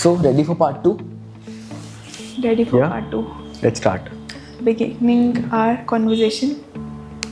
So, ready for part 2? Ready for Yeah. part 2. Let's start. Beginning our conversation.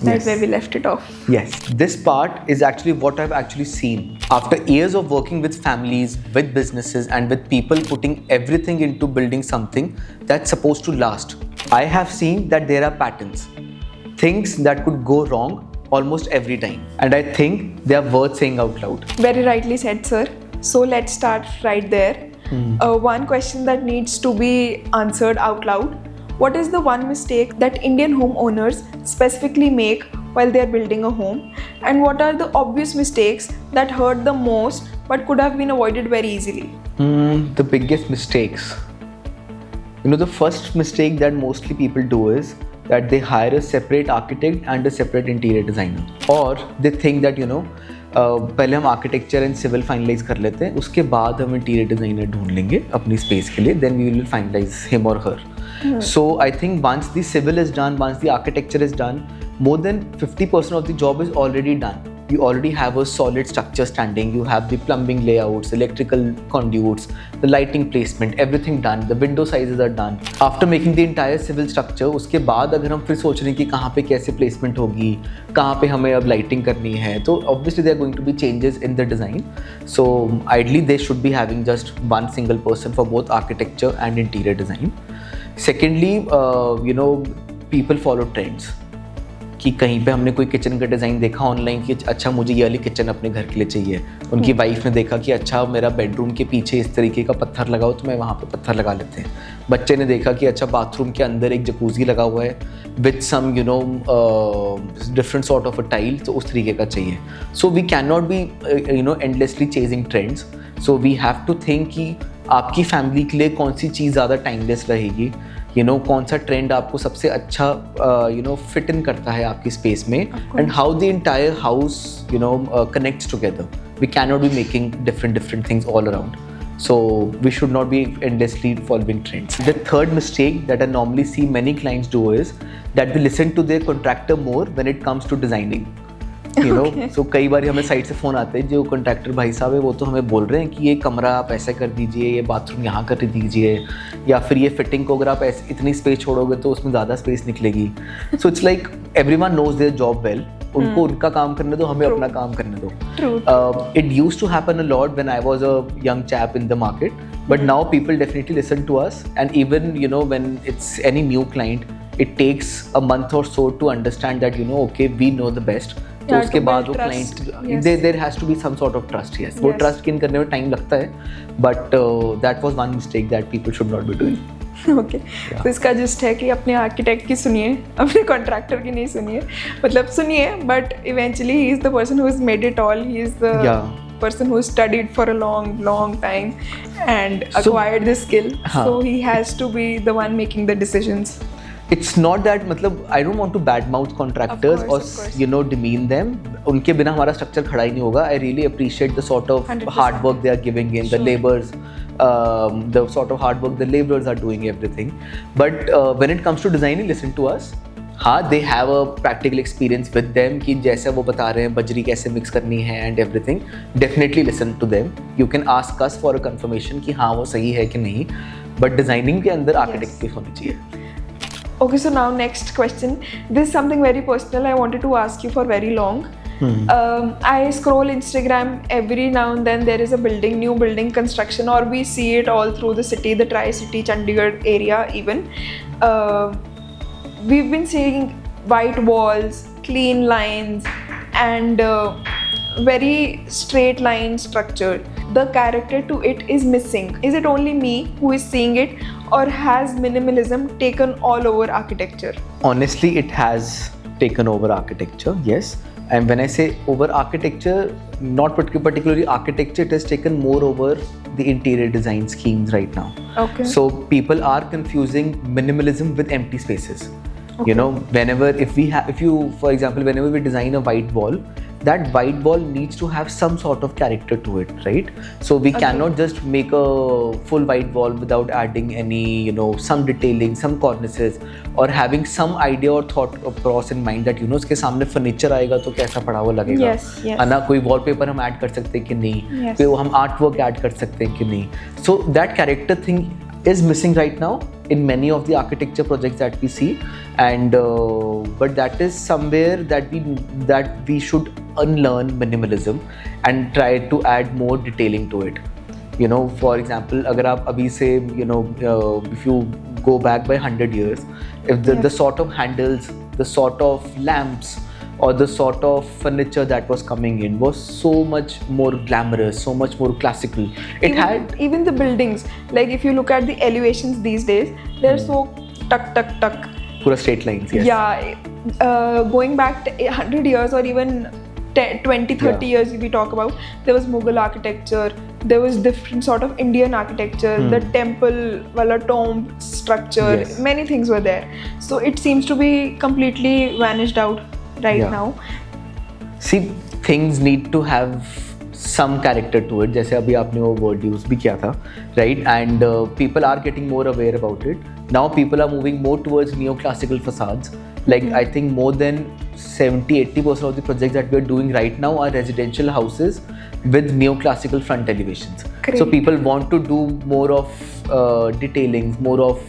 That's Yes. where we left it off. Yes, this part is actually what I've actually seen. After years of working with families, with businesses, and with people putting everything into building something that's supposed to last, I have seen that there are patterns, things that could go wrong almost every time. And I think they are worth saying out loud. Very rightly said, sir. So let's start right there. One question that needs to be answered out loud. What is the one mistake that Indian homeowners specifically make while they are building a home? And what are the obvious mistakes that hurt the most but could have been avoided very easily? The biggest mistakes. The first mistake that mostly people do is that they hire a separate architect and a separate interior designer. Or they think that, पहले हम architecture and civil finalise कर लेते हैं, उसके बाद हम interior designer ढूंढ लेंगे अपनी स्पेस के लिए, then we will finalise him और her. So I think once the civil is done, once the architecture is done, more than 50% of the job is already done. You already have a solid structure standing, you have the plumbing layouts, electrical conduits, the lighting placement, everything done, the window sizes are done. After making the entire civil structure, उसके बाद अगर हम फिर सोच रहे हैं कि कहाँ पे कैसे placement होगी, कहाँ पे हमें अब lighting करनी है, तो obviously there are going to be changes in the design. So ideally they should be having just one single person for both architecture and interior design. Secondly, people follow trends. कि कहीं पे हमने कोई kitchen का design देखा online कि अच्छा मुझे ये वाली किचन अपने घर के लिए चाहिए, उनकी वाइफ ने देखा कि अच्छा मेरा बेडरूम के पीछे इस तरीके का पत्थर लगाओ तो मैं वहाँ पे पत्थर लगा लेते हैं. बच्चे ने देखा कि अच्छा बाथरूम के अंदर एक जकूज़ी लगा हुआ है with some different sort of a tile, तो उस तरीके का चाहिए. So we can not be endlessly chasing trends. So we have to think कि आपकी फैमिली के लिए कौन सी चीज़ ज़्यादा टाइमलेस रहेगी, कौन सा ट्रेंड आपको सबसे अच्छा फिट इन करता है आपकी स्पेस में, and how the entire house connects together. We can not be making different things all around. So we should not be endlessly following trends. The third mistake that I normally see many clients do is that they listen to their contractor more when it comes to designing. So कई बार हमें side से phone आते हैं, जो contractor भाई साहब है वो तो हमें बोल रहे हैं कि ये कमरा आप ऐसा कर दीजिए, ये बाथरूम यहाँ कर दीजिए, या फिर ये फिटिंग को अगर आप ऐसे इतनी स्पेस छोड़ोगे तो उसमें ज़्यादा स्पेस निकलेगी. So it's like everyone knows their job well. उनको उनका काम करने दो, हमें अपना काम करने दो. It used to happen a lot when I was a young chap in the market, but now people definitely listen to us, and even when it's any new client, it takes a month or so to understand that okay, we know the best. तो उसके बाद वो client there has to be some sort of trust. Yes, वो trust gain करने में time लगता है, but that was one mistake that people should not be doing. Okay, तो इसका जस्ट है कि अपने आर्किटेक्ट की सुनिए, अपने कॉन्ट्रैक्टर की नहीं सुनिए. मतलब सुनिए, but eventually he is the person who has made it all. He is the person who studied for a long time and acquired this skill. So he has to be the one making the decisions. It's not that I don't want to badmouth contractors or demean them. उनके बिना हमारा structure खड़ा ही नहीं होगा. I really appreciate the sort of 100%. hard work they are giving in, the laborers, the sort of hard work the laborers are doing everything. But when it comes to designing, listen to us. हाँ, they have a practical experience with them कि जैसे वो बता रहे हैं बजरी कैसे mix करनी है and everything. Definitely listen to them. You can ask us for a confirmation कि हाँ वो सही है कि नहीं. But designing के अंदर architect की होनी चाहिए. Okay, so now next question. This is something very personal I wanted to ask you for very long. I scroll Instagram every now and then. There is a new building construction, or we see it all through the city, the Tri-City, Chandigarh area even. We've been seeing white walls, clean lines, and very straight line structure. The character to it is missing. Is it only me who is seeing it, or has minimalism taken all over architecture? Honestly, it has taken over architecture, yes. And when I say over architecture, not particularly architecture, it has taken more over the interior design schemes right now. Okay. So people are confusing minimalism with empty spaces. Okay. Whenever, for example, whenever we design a white wall, that white wall needs to have some sort of character to it, right? So we cannot just make a full white wall without adding any, some detailing, some cornices, or having some idea or thought process in mind that, उसके सामने furniture आएगा तो कैसा पड़ा हुआ लगेगा, है ना? कोई wallpaper हम add कर सकते हैं कि नहीं, कोई हम artwork add कर सकते हैं कि नहीं. So that character thing is missing right now in many of the architecture projects that we see, and but that is somewhere that we should unlearn minimalism and try to add more detailing to it. For example, अगर आप अभी से if you go back by 100 years, if the sort of handles, the sort of lamps, or the sort of furniture that was coming in was so much more glamorous, so much more classical. Even the buildings, like if you look at the elevations these days, they're so tuck. Pura straight lines, yes. Yeah, going back 100 years or even 20-30 years if we talk about, there was Mughal architecture, there was different sort of Indian architecture, the temple wala tomb structure, many things were there. So it seems to be completely vanished out right now. See, things need to have some character to it. जैसे अभी आपने वो word use भी किया था, right? And people are getting more aware about it. Now people are moving more towards neoclassical facades. Like I think more than 70-80% of the projects that we are doing right now are residential houses with neoclassical front elevations. Great. So people want to do more of detailings, more of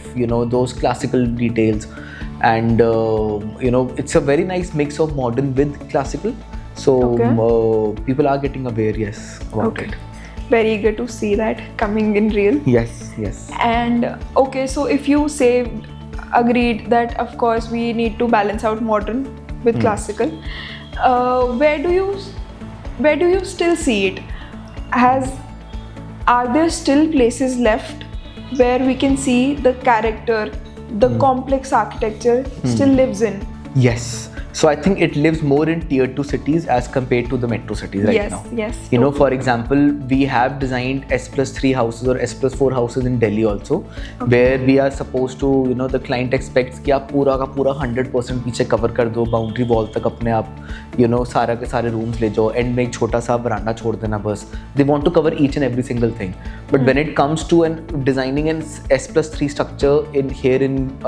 those classical details. And it's a very nice mix of modern with classical, so people are getting aware about it. Very eager to see that coming in real. Yes. And so if you say agreed that of course we need to balance out modern with classical, where do you still see it? Are there still places left where we can see the character, the complex architecture still lives in? Yes. So I think it lives more in tier 2 cities as compared to the metro cities right now. Yes. For example, we have designed S+3 houses or S+4 houses in Delhi also, where we are supposed to, the client expects कि आप पूरा का पूरा 100% पीछे cover कर दो, boundary wall तक अपने आप, सारा के सारे rooms ले जाओ, end में एक छोटा सा veranda छोड़ देना बस. They want to cover each and every single thing. But when it comes to designing an S+3 structure here in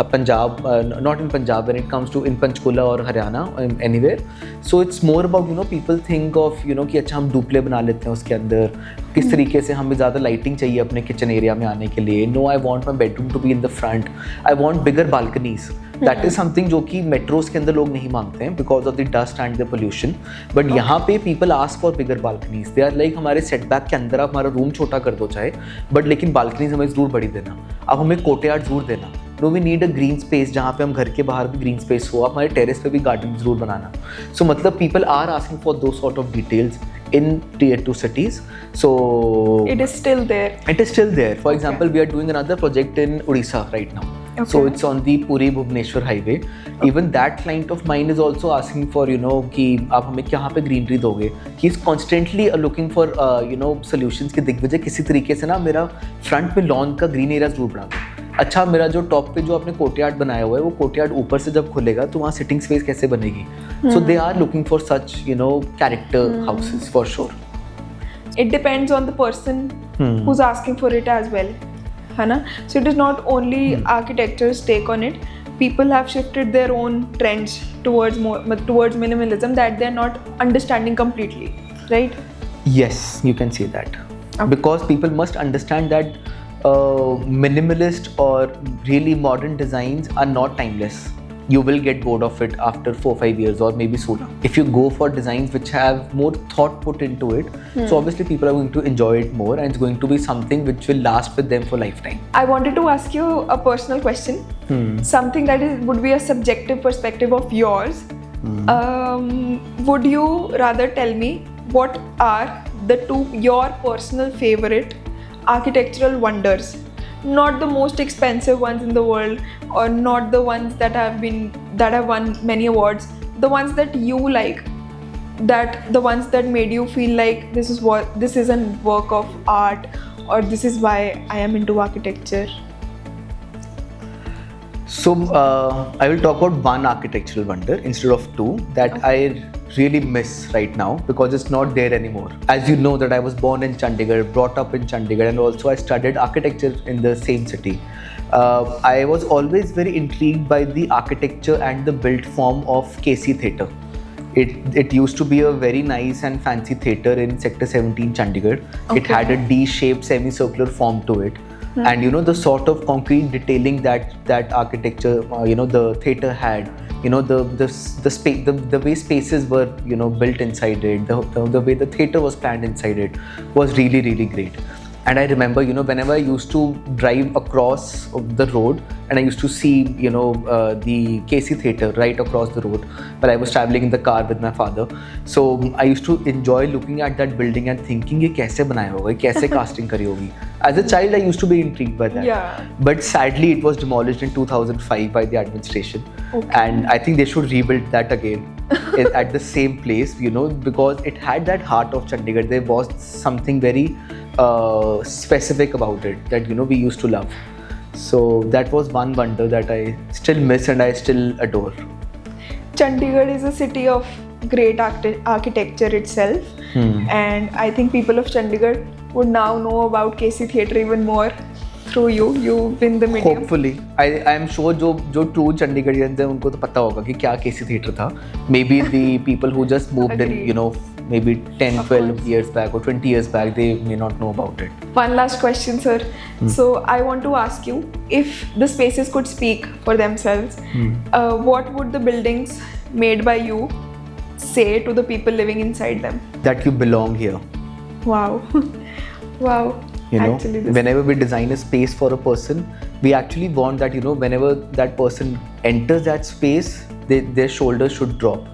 Punjab, not in Punjab, when it comes to in Panchkula or Haryana, anywhere. So it's more about, people think of, कि अच्छा हम Dupleix बना लेते हैं उसके अंदर, किस तरीके से हमें ज़्यादा लाइटिंग चाहिए अपने किचन एरिया में आने के लिए. No, I want my bedroom to be in the front. I want bigger balconies. That is something जो कि मेट्रोस के अंदर लोग नहीं मांगते हैं because of the dust and the pollution. But यहाँ पे people ask for bigger balconies. They are like हमारे setback के अंदर आप हमारा रूम छोटा कर दो चाहे, but लेकिन balconies हमें ज़रूर बड़ी देना. आप हमें courtyard ज़रूर देना. No, we need a green space जहाँ पे हम घर के बाहर भी green space हो, आप हमारे terrace पे भी garden ज़रूर बनाना. So मतलब people are asking for those sort of details in tier 2 cities. So it is still there. It is still there. For example, we are doing another project in Odisha right now. So it's on the Puri-Bhubaneswar highway. Even that client of mine is also asking for, कि आप हमें कहाँ पे greenery दोगे. He is constantly looking for, solutions कि दिग्विजय किसी तरीके से ना मेरा front में lawn का green area ज़रूर बना दो. अच्छा, मेरा जो टॉप पे जो आपने कोर्टयार्ड बनाया हुआ है, वो कोर्टयार्ड ऊपर से जब खुलेगा तो वहाँ सिटिंग स्पेस कैसे बनेगी? So they are looking for such, character houses for sure. It depends on the person who's asking for it as well. है ना? So it is not only architecture's take on it. People have shifted their own trends towards minimalism that they're not understanding completely, right? Yes, you can say that. Because people must understand that minimalist or really modern designs are not timeless. You will get bored of it after 4-5 years or maybe sooner. If you go for designs which have more thought put into it, so obviously people are going to enjoy it more and it's going to be something which will last with them for lifetime. I wanted to ask you a personal question, something that would be a subjective perspective of yours. Would you rather tell me what are your personal favorite architectural wonders? Not the most expensive ones in the world, or not the ones that have won many awards. The ones that you like, the ones that made you feel like this is a work of art, or this is why I am into architecture. So I will talk about one architectural wonder instead of two that I really miss right now because it's not there anymore. As you know that I was born in Chandigarh, brought up in Chandigarh, and also I studied architecture in the same city. I was always very intrigued by the architecture and the built form of KC Theatre. It used to be a very nice and fancy theatre in Sector 17 Chandigarh. Okay. It had a D-shaped semicircular form to it. And you know, the sort of concrete detailing that architecture, the theatre had, you know, the space, the way spaces were, you know, built inside it, the way the theatre was planned inside it was really, really great. And I remember, you know, whenever I used to drive across the road and I used to see, you know, the KC Theatre right across the road while I was traveling in the car with my father. So I used to enjoy looking at that building and thinking, ये कैसे बनाया होगा, ये कैसे casting करी होगी. As a child, I used to be intrigued by that. Yeah. But sadly, it was demolished in 2005 by the administration. Okay. And I think they should rebuild that again at the same place, you know, because it had that heart of Chandigarh. There was something very specific about it that, you know, we used to love. So that was one wonder that I still miss and I still adore. Chandigarh is a city of great architecture itself, and I think people of Chandigarh would now know about KC Theatre even more through you. You've been the medium. Hopefully, I am sure जो true Chandigarhians हैं उनको तो पता होगा कि क्या KC Theatre था. Maybe the people who just moved in, you know, maybe 10, Of 12 course. years back or 20 years back, they may not know about it. One last question, sir. So I want to ask you, if the spaces could speak for themselves, what would the buildings made by you say to the people living inside them? That you belong here. Wow. Wow. You know, Actually, this whenever we design a space for a person, we actually want that, you know, whenever that person enters that space, their shoulders should drop.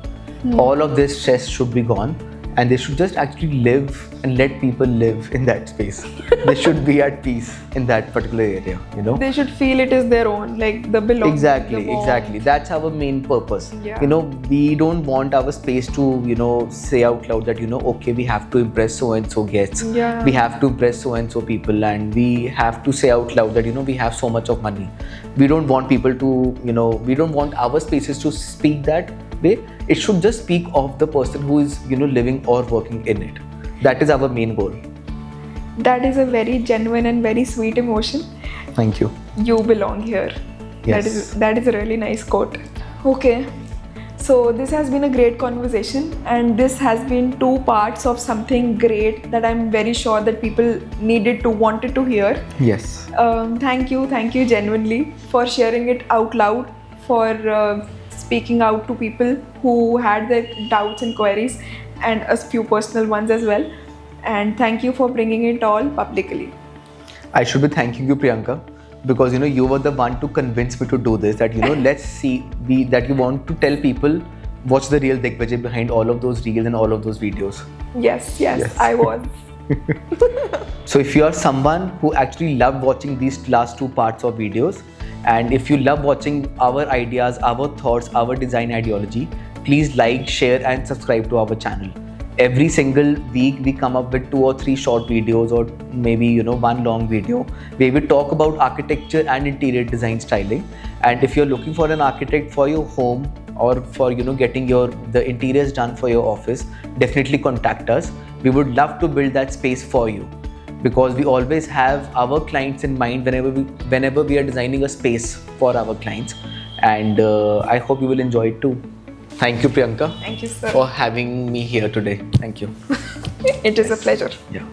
All of this stress should be gone, and they should just actually live and let people live in that space. They should be at peace in that particular area, you know. they should feel it is their own, like the belonging. Exactly, the warmth. exactly. That's our main purpose. Yeah. You know, we don't want our space to, you know, say out loud that, you know, okay, we have to impress so and so guests. Yeah. We have to impress so and so people, and we have to say out loud that, you know, we have so much of money. We don't want people to, you know, we don't want our spaces to speak that way. It should just speak of the person who is, you know, living or working in it. That is our main goal. That is a very genuine and very sweet emotion. Thank you. You belong here. Yes. That is a really nice quote. Okay. So this has been a great conversation, and this has been 2 parts of something great that I'm very sure that people wanted to hear. Yes. Thank you genuinely for sharing it out loud, for speaking out to people who had their doubts and queries, and a few personal ones as well. And thank you for bringing it all publicly. I should be thanking you, Priyanka, because, you know, you were the one to convince me to do this. That, you know, let's see that you want to tell people what's the real Digvijay behind all of those reels and all of those videos. Yes, I was. So if you are someone who actually loved watching these last 2 parts of videos, and if you love watching our ideas, our thoughts, our design ideology, please like, share and subscribe to our channel. Every single week we come up with 2 or 3 short videos, or maybe, you know, 1 long video where we talk about architecture and interior design styling. And if you're looking for an architect for your home, or for, you know, getting the interiors done for your office, definitely contact us. We would love to build that space for you, because we always have our clients in mind whenever we are designing a space for our clients. And I hope you will enjoy it too. Thank you, Priyanka. Thank you, sir. For having me here today. Thank you. It is a pleasure. Yeah.